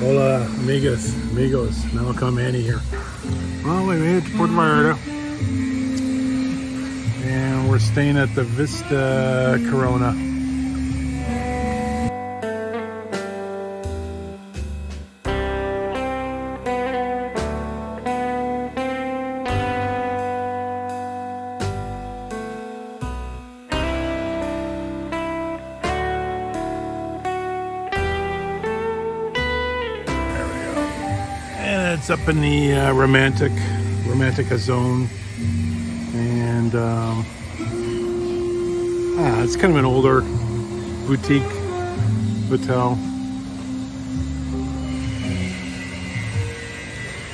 Hola, amigos, Malecón Manny here. Well, we made it to Puerto Vallarta, and we're staying at the Vista Corona. It's up in the Romantica zone, and it's kind of an older boutique hotel.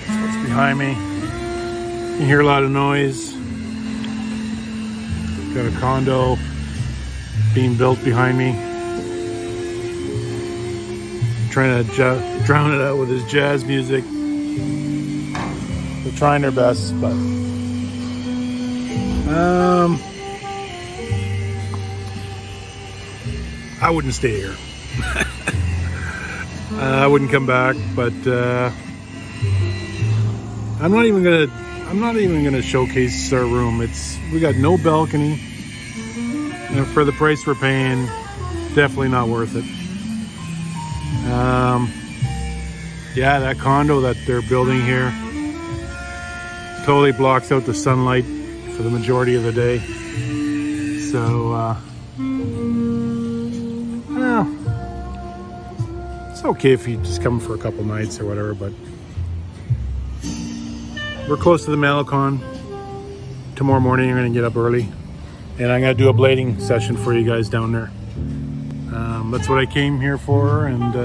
So it's behind me. You can hear a lot of noise. Got a condo being built behind me. Trying to drown it out with his jazz music. They're trying their best, but I wouldn't stay here. I wouldn't come back, but I'm not even gonna showcase our room. We got no balcony, and for the price we're paying, definitely not worth it. Yeah, that condo that they're building here totally blocks out the sunlight for the majority of the day. So, well, it's okay if you just come for a couple nights or whatever, but we're close to the Malecón. Tomorrow morning, you're gonna get up early, and I'm gonna do a blading session for you guys down there. That's what I came here for, and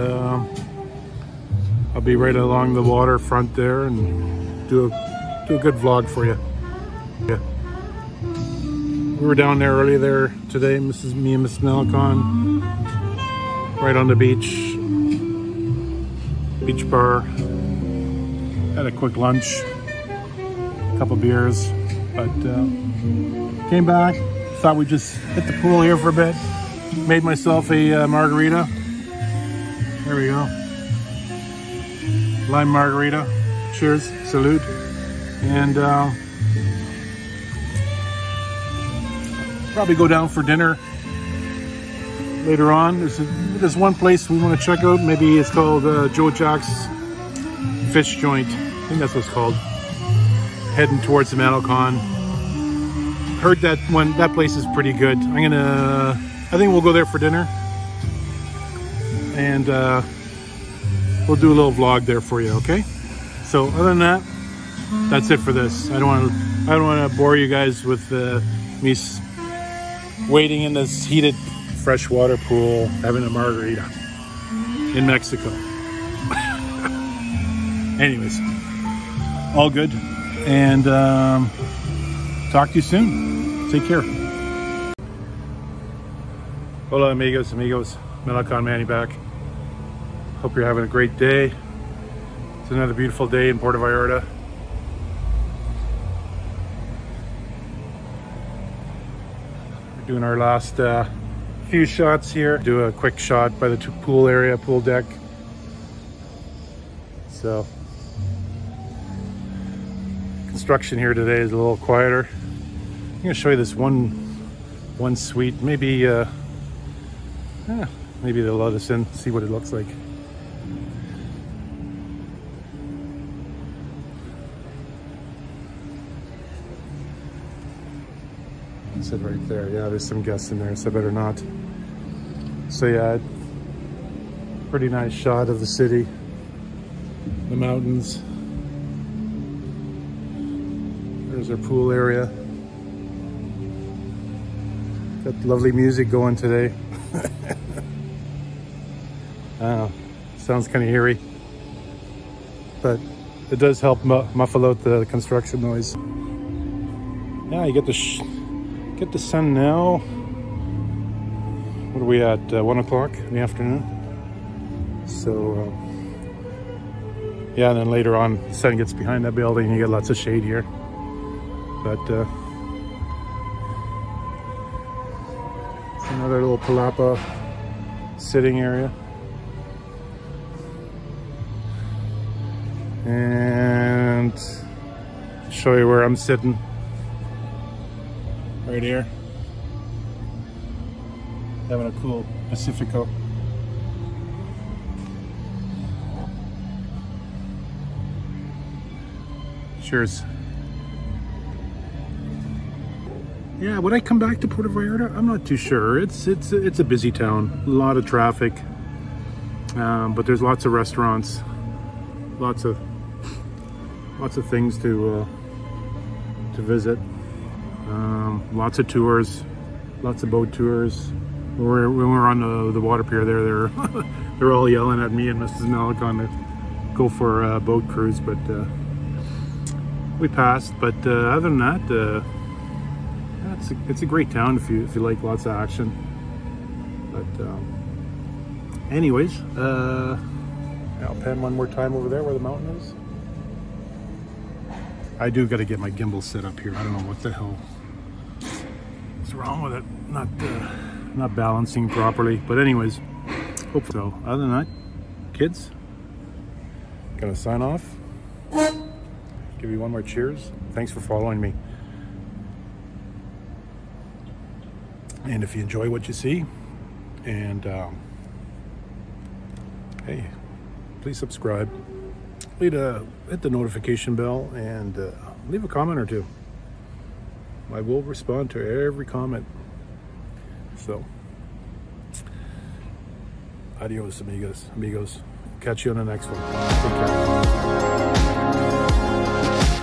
I'll be right along the waterfront there and do a good vlog for you. Yeah. We were down there earlier there today, me and Miss Malecón, right on the beach bar. Had a quick lunch, a couple beers, but came back. Thought we'd just hit the pool here for a bit. Made myself a margarita. There we go. Lime margarita. Cheers. Salute. And probably go down for dinner later on. There's one place we want to check out. Maybe it's called Joe Jack's Fish Joint. I think that's what it's called. Heading towards the Malecón. Heard that place is pretty good. I think we'll go there for dinner, and we'll do a little vlog there for you. Okay. So other than that, that's it for this. I don't want to bore you guys with me waiting in this heated freshwater pool having a margarita in Mexico. Anyways, all good, and talk to you soon. Take care. Hola, amigos, Malecón Manny back. Hope you're having a great day. It's another beautiful day in Puerto Vallarta. We're doing our last few shots here. Do a quick shot by the pool area, pool deck. So, construction here today is a little quieter. I'm gonna show you this one suite, maybe maybe they'll let us in, see what it looks like. That's it right there. Yeah, there's some guests in there, so I better not. So yeah, pretty nice shot of the city, the mountains. There's our pool area. Got lovely music going today. Sounds kind of eerie, but it does help muffle out the construction noise. Yeah, you get the sun now. What are we at? 1 o'clock in the afternoon. So yeah, and then later on, the sun gets behind that building. You get lots of shade here, but it's another little palapa sitting area. and show you where I'm sitting. Right here. Having a cool Pacifico. Cheers. Yeah, would I come back to Puerto Vallarta? I'm not too sure. It's a busy town, a lot of traffic, but there's lots of restaurants, lots of things to visit, lots of tours, lots of boat tours. When we were on the water pier there, they're all yelling at me and Mrs. Malecón to go for a boat cruise, but we passed. But other than that, it's a great town if you like lots of action. But anyways, I'll pan one more time over there where the mountain is. I do got to get my gimbal set up here. I don't know what the hell is wrong with it. Not balancing properly. But anyways, hope so. Other than that, kids, gonna sign off. Give you one more cheers. Thanks for following me. And if you enjoy what you see, and hey, please subscribe, hit the notification bell, and leave a comment or two. I will respond to every comment. So, adios, amigos. Catch you on the next one. Take care.